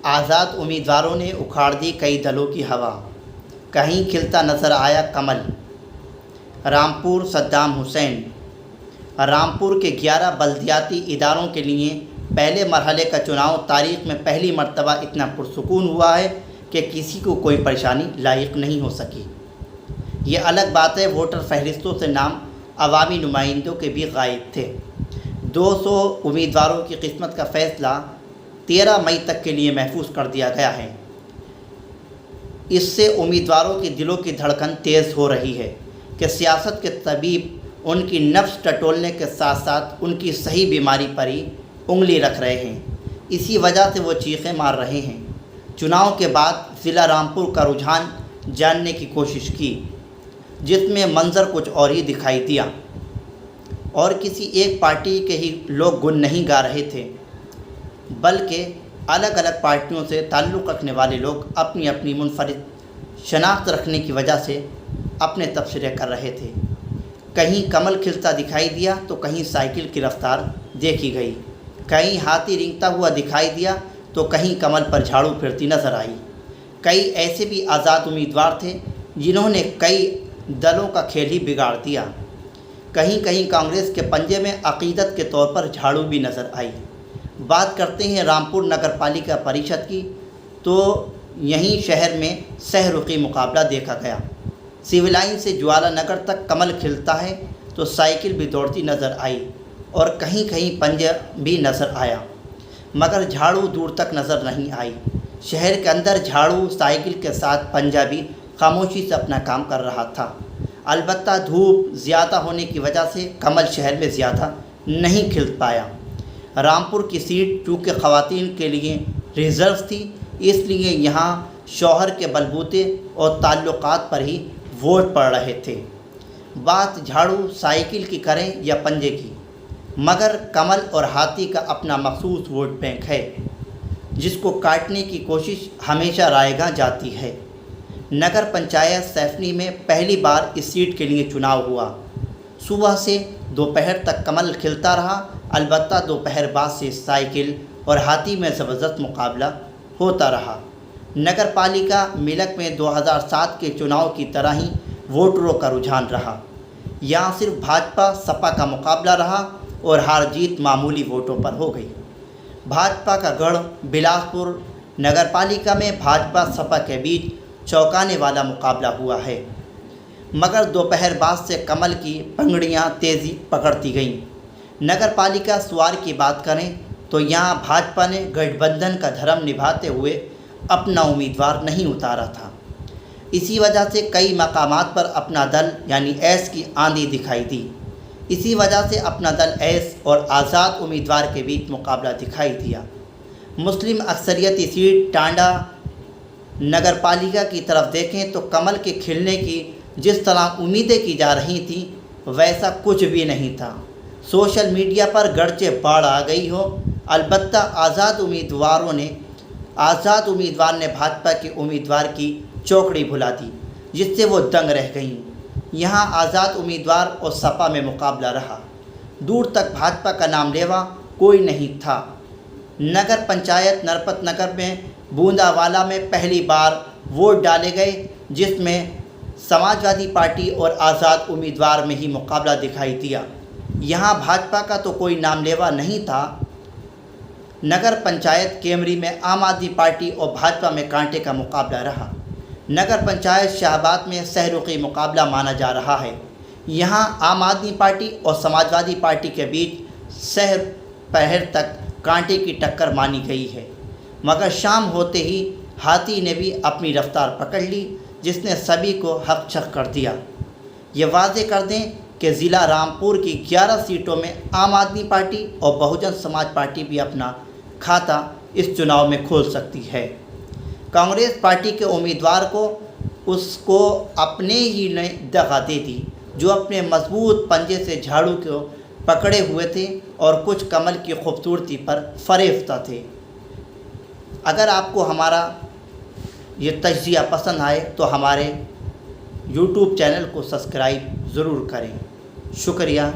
आज़ाद उम्मीदवारों ने उखाड़ दी कई दलों की हवा, कहीं खिलता नज़र आया कमल। रामपुर सद्दाम हुसैन। रामपुर के 11 बल्दियाती इदारों के लिए पहले मरहले का चुनाव तारीख़ में पहली मर्तबा इतना पुरसुकून हुआ है कि किसी को कोई परेशानी लायक नहीं हो सकी। ये अलग बात है, वोटर फहरिस्तों से नाम अवामी नुमाइंदों के भी गायब थे। 200 उम्मीदवारों की किस्मत का फ़ैसला 13 मई तक के लिए महफूज कर दिया गया है। इससे उम्मीदवारों के दिलों की धड़कन तेज़ हो रही है कि सियासत के तबीब उनकी नफ्स टटोलने के साथ साथ उनकी सही बीमारी पर ही उंगली रख रहे हैं। इसी वजह से वो चीखें मार रहे हैं। चुनाव के बाद ज़िला रामपुर का रुझान जानने की कोशिश की, जिसमें मंजर कुछ और ही दिखाई दिया और किसी एक पार्टी के ही लोग गुण नहीं गा रहे थे, बल्कि अलग अलग पार्टियों से ताल्लुक़ रखने वाले लोग अपनी अपनी मुनफरिद शनाख्त रखने की वजह से अपने तबसरे कर रहे थे। कहीं कमल खिलता दिखाई दिया तो कहीं साइकिल की रफ्तार देखी गई, कहीं हाथी रेंगता हुआ दिखाई दिया तो कहीं कमल पर झाड़ू फिरती नज़र आई। कई ऐसे भी आज़ाद उम्मीदवार थे जिन्होंने कई दलों का खेल ही बिगाड़ दिया। कहीं कहीं कांग्रेस के पंजे में अक़ीदत के तौर पर झाड़ू भी नज़र आई। बात करते हैं रामपुर नगर पालिका परिषद की, तो यहीं शहर में सहरुखी मुकाबला देखा गया। सिविल लाइन से ज्वाला नगर तक कमल खिलता है तो साइकिल भी दौड़ती नज़र आई और कहीं कहीं पंजा भी नज़र आया, मगर झाड़ू दूर तक नज़र नहीं आई। शहर के अंदर झाड़ू साइकिल के साथ पंजा भी खामोशी से अपना काम कर रहा था। अलबत्ता धूप ज़्यादा होने की वजह से कमल शहर में ज़्यादा नहीं खिल पाया। रामपुर की सीट चूँकि ख़वातीन के लिए रिज़र्व थी, इसलिए यहाँ शौहर के बलबूते और ताल्लुकात पर ही वोट पड़ रहे थे। बात झाड़ू साइकिल की करें या पंजे की, मगर कमल और हाथी का अपना मखसूस वोट बैंक है, जिसको काटने की कोशिश हमेशा रायगा जाती है। नगर पंचायत सैफनी में पहली बार इस सीट के लिए चुनाव हुआ। सुबह से दोपहर तक कमल खिलता रहा, अलबत्ता दोपहर बाद से साइकिल और हाथी में ज़बरदस्त मुकाबला होता रहा। नगर पालिका मिलक में 2007 के चुनाव की तरह ही वोटरों का रुझान रहा। यहाँ सिर्फ भाजपा सपा का मुकाबला रहा और हार जीत मामूली वोटों पर हो गई। भाजपा का गढ़ बिलासपुर नगर पालिका में भाजपा सपा के बीच चौंकाने वाला मुकाबला हुआ है, मगर दोपहर बाद से कमल की पंगड़ियाँ तेज़ी पकड़ती गईं। नगर पालिका स्वार की बात करें तो यहाँ भाजपा ने गठबंधन का धर्म निभाते हुए अपना उम्मीदवार नहीं उतारा था। इसी वजह से कई मकामात पर अपना दल यानी एस की आंधी दिखाई दी। इसी वजह से अपना दल एस और आज़ाद उम्मीदवार के बीच मुकाबला दिखाई दिया। मुस्लिम अक्सरियती सीट टांडा नगर पालिका की तरफ देखें तो कमल के खिलने की जिस तरह उम्मीदें की जा रही थी वैसा कुछ भी नहीं था। सोशल मीडिया पर गरचे बाढ़ आ गई हो, अलबत्ता आज़ाद उम्मीदवार ने भाजपा के उम्मीदवार की चौकड़ी भुला दी, जिससे वो दंग रह गईं। यहाँ आज़ाद उम्मीदवार और सपा में मुकाबला रहा। दूर तक भाजपा का नाम लेवा कोई नहीं था। नगर पंचायत नरपत नगर में बूंदावाला में पहली बार वोट डाले गए, जिसमें समाजवादी पार्टी और आज़ाद उम्मीदवार में ही मुकाबला दिखाई दिया। यहाँ भाजपा का तो कोई नाम लेवा नहीं था। नगर पंचायत केमरी में आम आदमी पार्टी और भाजपा में कांटे का मुकाबला रहा। नगर पंचायत शाहबाद में सहरुखी मुकाबला माना जा रहा है। यहाँ आम आदमी पार्टी और समाजवादी पार्टी के बीच सहर पहर तक कांटे की टक्कर मानी गई है, मगर शाम होते ही हाथी ने भी अपनी रफ्तार पकड़ ली, जिसने सभी को हक छक कर दिया। ये वाज़े कर दें कि ज़िला रामपुर की 11 सीटों में आम आदमी पार्टी और बहुजन समाज पार्टी भी अपना खाता इस चुनाव में खोल सकती है। कांग्रेस पार्टी के उम्मीदवार को उसको अपने ही ने दगा दे दी, जो अपने मजबूत पंजे से झाड़ू को पकड़े हुए थे और कुछ कमल की खूबसूरती पर फरेफ्ता थे। अगर आपको हमारा ये तज्ज़िया पसंद आए तो हमारे YouTube चैनल को सब्सक्राइब ज़रूर करें। शुक्रिया।